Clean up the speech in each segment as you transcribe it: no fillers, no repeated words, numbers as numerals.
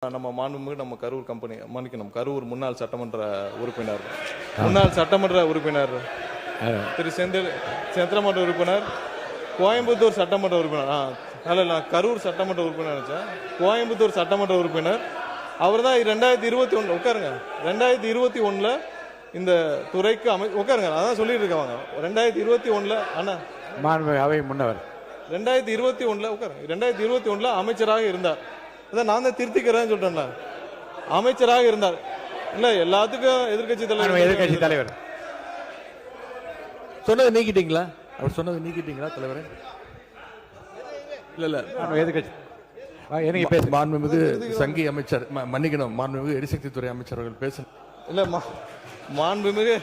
நம்ம மாண்புமிகு நம்ம கரூர் கம்பெனி மன்னிக்கணும் கரூர் முன்னாள் சட்டமன்ற உறுப்பினர் திரு சந்திரமன்ற உறுப்பினர் கோயம்புத்தூர் சட்டமன்ற உறுப்பினர் இல்ல கரூர் சட்டமன்ற உறுப்பினர் நினைச்சேன் கோயம்புத்தூர் சட்டமன்ற உறுப்பினர் அவர் தான் 2021 உட்காருங்க 2021 இந்த துறைக்கு உட்காருங்க அதான் சொல்லிட்டு இருக்காங்க 2021 அண்ணா அவை முன்னவர் 2021 உட்காருங்க 2021 அமைச்சராக இருந்தார். அதான் நான் தான் திருத்திக்கிறேன்னு சொல்றேன்ல அமைச்சராக இருந்தார் இல்ல எல்லாத்துக்கும் எதிர்கட்சி தலைவர் சொன்னதை நீக்கிட்டீங்களா அவர் சொன்னதை நீக்கிட்டீங்களா தலைவர் இல்ல எதிர்கட்சி மாண்புமிகு சங்கி அமைச்சர் மன்னிக்கணும் மாண்புமிகு எரிசக்தி துறை அமைச்சர் அவர்கள் பேச இல்ல மாண்புமிகு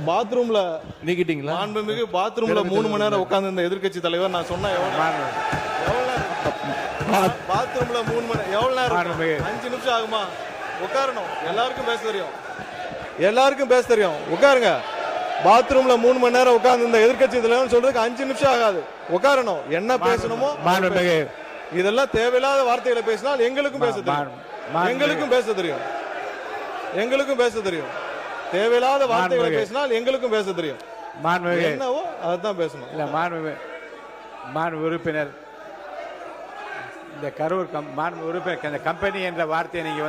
பாத்ரூம்ல நீக்கிட்டீங்களா மாண்புமிகு பாத்ரூம்ல 3 மணி நேரம் உட்கார்ந்து இந்த எதிர்கட்சி தலைவர் நான் சொன்ன பாத்ரூம்ல 3 மணி எவ்வளவு நேரம் 5 நிமிஷம் ஆகுமா உட்காரணும் எல்லாருக்கும் பேச தெரியும் உட்காருங்க பாத்ரூம்ல 3 மணி நேரம் உட்கார்ந்து இந்த எதிர்கட்சி தலைவர் சொல்றதுக்கு 5 நிமிஷம் ஆகாது உட்காரணும் என்ன பேசணுமோ இதெல்லாம் தேவையில்லாத வார்த்தைகளை பேசினால் எங்களுக்கும் பேச தெரியும் தேவையில்லாத வார்த்தைகளை பேசினால் எங்களுக்கும் பேச தெரியும் என்னவோ அதான் பேசணும் இல்ல மாண்பு உறுப்பினர் இந்த கரூர் மாண்பு உறுப்பினர் கம்பெனி என்ற வார்த்தையை நீங்க